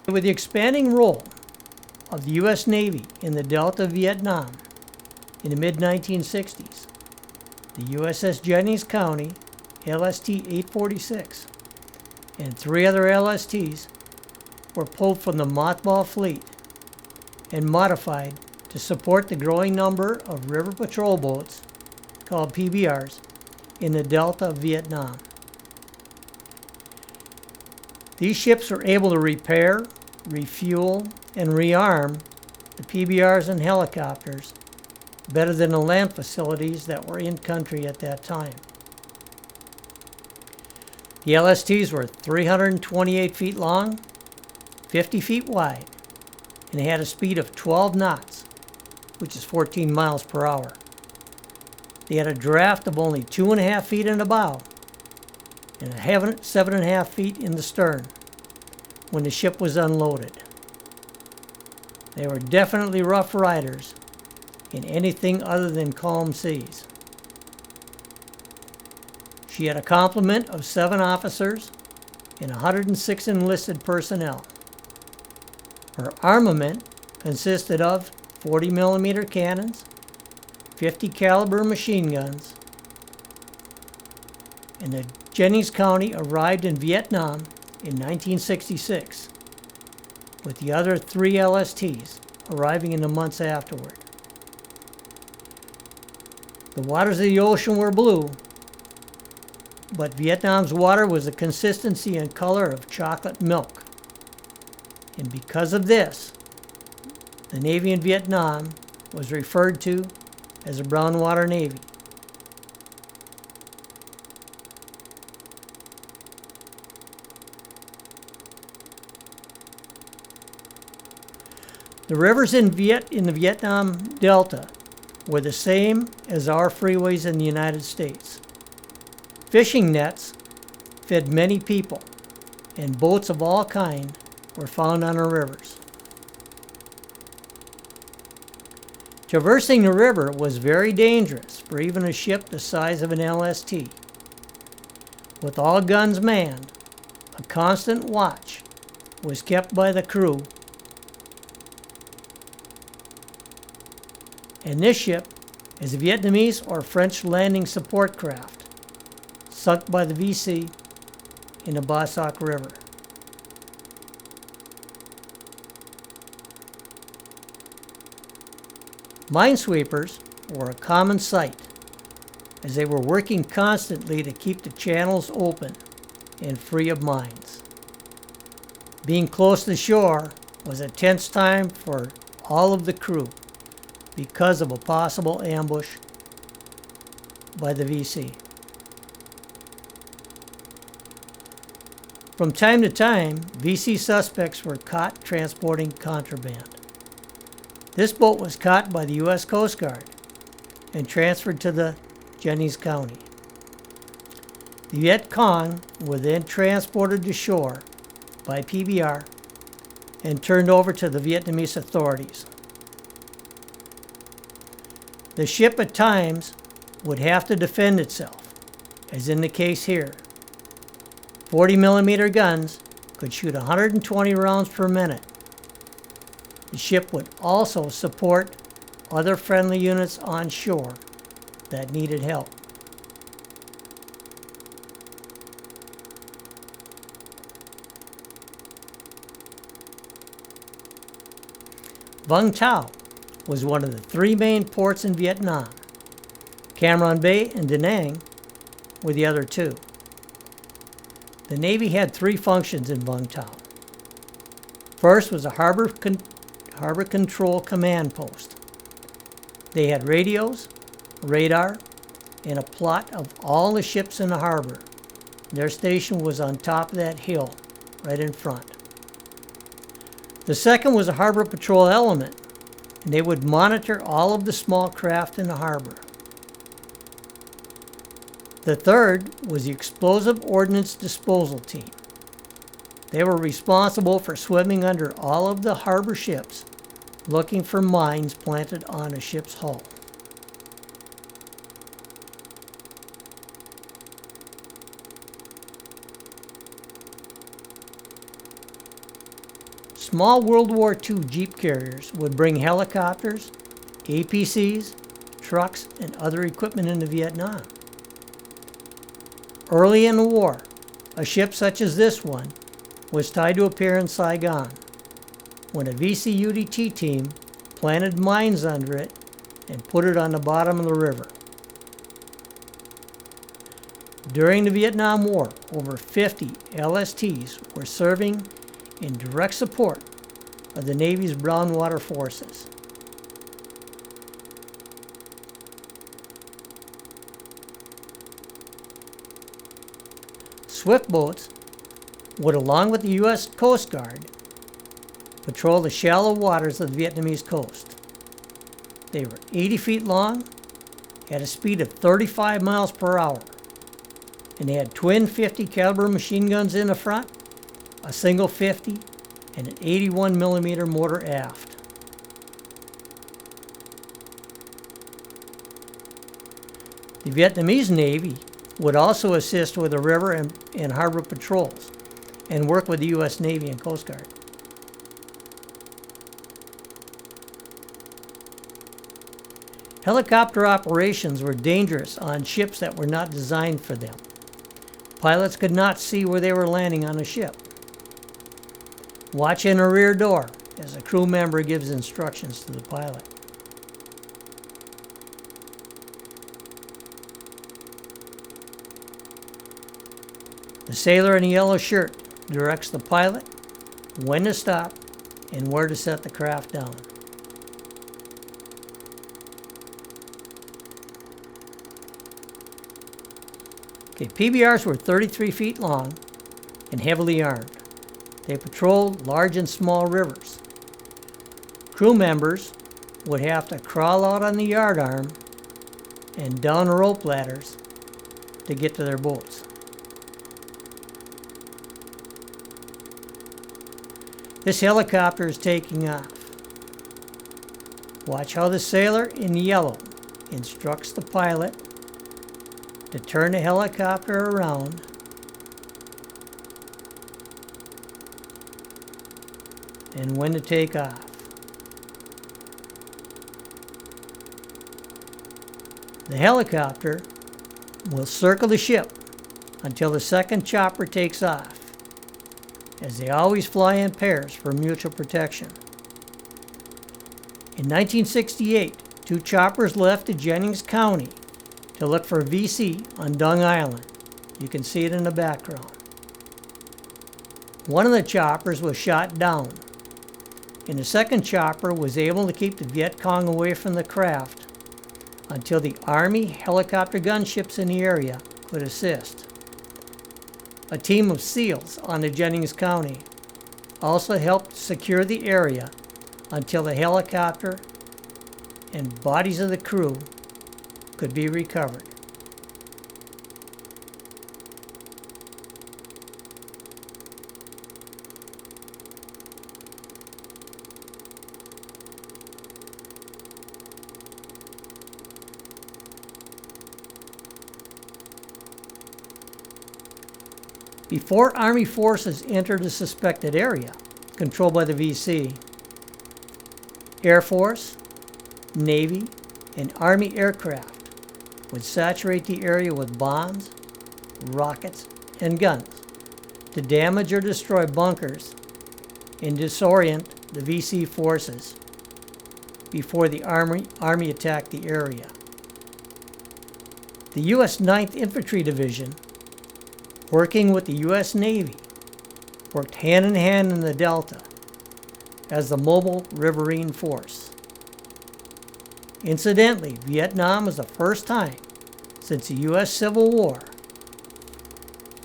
With the expanding role of the U.S. Navy in the Delta of Vietnam in the mid-1960s, the USS Jennings County, LST-846, and 3 other LSTs were pulled from the mothball fleet and modified to support the growing number of river patrol boats, called PBRs, in the Delta of Vietnam. These ships were able to repair, refuel, and rearm the PBRs and helicopters better than the land facilities that were in country at that time. The LSTs were 328 feet long, 50 feet wide, and they had a speed of 12 knots, which is 14 miles per hour. They had a draft of only 2.5 feet in the bow and 7.5 feet in the stern when the ship was unloaded. They were definitely rough riders in anything other than calm seas. She had a complement of 7 officers and 106 enlisted personnel. Her armament consisted of 40 millimeter cannons, 50 caliber machine guns, and the Jennings County arrived in Vietnam in 1966, with the other 3 LSTs arriving in the months afterward. The waters of the ocean were blue, but Vietnam's water was the consistency and color of chocolate milk. And because of this, the Navy in Vietnam was referred to as a brown water Navy. The rivers in the Vietnam Delta were the same as our freeways in the United States. Fishing nets fed many people, and boats of all kinds were found on our rivers. Traversing the river was very dangerous for even a ship the size of an LST. With all guns manned, a constant watch was kept by the crew, and this ship is a Vietnamese or French landing support craft, sunk by the VC in the Ba Sac River. Minesweepers were a common sight, as they were working constantly to keep the channels open and free of mines. Being close to shore was a tense time for all of the crew because of a possible ambush by the VC. From time to time, VC suspects were caught transporting contraband. This boat was caught by the U.S. Coast Guard and transferred to the Jennings County. The Viet Cong were then transported to shore by PBR and turned over to the Vietnamese authorities. The ship at times would have to defend itself, as in the case here. 40 millimeter guns could shoot 120 rounds per minute. The ship would also support other friendly units on shore that needed help. Vung Tau was one of the 3 main ports in Vietnam. Cam Ranh Bay and Da Nang were the other 2. The Navy had 3 functions in Vung Tau. First was a harbor control command post. They had radios, radar, and a plot of all the ships in the harbor. Their station was on top of that hill, right in front. The second was a harbor patrol element, and they would monitor all of the small craft in the harbor. The third was the explosive ordnance disposal team. They were responsible for swimming under all of the harbor ships, looking for mines planted on a ship's hull. Small World War II Jeep carriers would bring helicopters, APCs, trucks, and other equipment into Vietnam. Early in the war, a ship such as this one was tied to a pier in Saigon when a VCUDT team planted mines under it and put it on the bottom of the river. During the Vietnam War, over 50 LSTs were serving in direct support of the Navy's brown water forces. Swift boats would, along with the U.S. Coast Guard, patrol the shallow waters of the Vietnamese coast. They were 80 feet long, at a speed of 35 miles per hour, and they had twin 50 caliber machine guns in the front, a single 50, and an 81 millimeter mortar aft. The Vietnamese Navy would also assist with the river and harbor patrols and work with the U.S. Navy and Coast Guard. Helicopter operations were dangerous on ships that were not designed for them. Pilots could not see where they were landing on a ship. Watch in a rear door as a crew member gives instructions to the pilot. The sailor in the yellow shirt directs the pilot when to stop and where to set the craft down. Okay, PBRs were 33 feet long and heavily armed. They patrolled large and small rivers. Crew members would have to crawl out on the yardarm and down rope ladders to get to their boats. This helicopter is taking off. Watch how the sailor in yellow instructs the pilot to turn the helicopter around and when to take off. The helicopter will circle the ship until the second chopper takes off, as they always fly in pairs for mutual protection. In 1968, 2 choppers left to Jennings County to look for VC on Dung Island. You can see it in the background. One of the choppers was shot down, and the second chopper was able to keep the Viet Cong away from the craft until the Army helicopter gunships in the area could assist. A team of SEALs on the Jennings County also helped secure the area until the helicopter and bodies of the crew could be recovered. Before Army forces entered a suspected area controlled by the VC, Air Force, Navy, and Army aircraft would saturate the area with bombs, rockets, and guns to damage or destroy bunkers and disorient the VC forces before the Army attacked the area. The U.S. 9th Infantry Division, working with the U.S. Navy, worked hand in hand in the Delta as the Mobile Riverine Force. Incidentally, Vietnam was the first time since the U.S. Civil War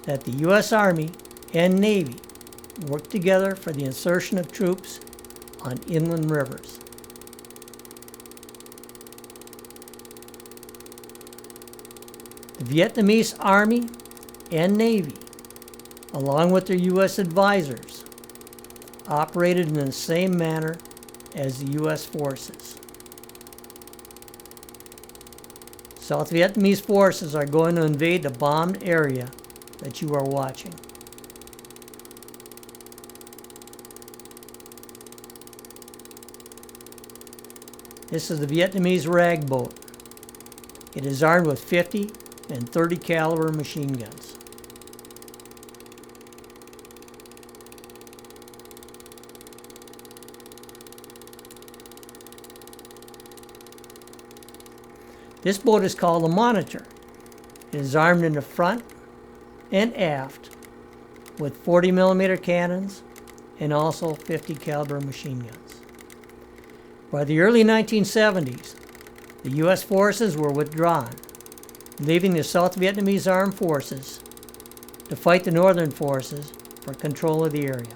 that the U.S. Army and Navy worked together for the insertion of troops on inland rivers. The Vietnamese Army and Navy, along with their U.S. advisors, operated in the same manner as the U.S. forces. South Vietnamese forces are going to invade the bombed area that you are watching. This is the Vietnamese rag boat. It is armed with 50 and 30 caliber machine guns. This boat is called a Monitor. It is armed in the front and aft with 40 millimeter cannons and also 50 caliber machine guns. By the early 1970s, the U.S. forces were withdrawn, leaving the South Vietnamese Armed Forces to fight the Northern forces for control of the area.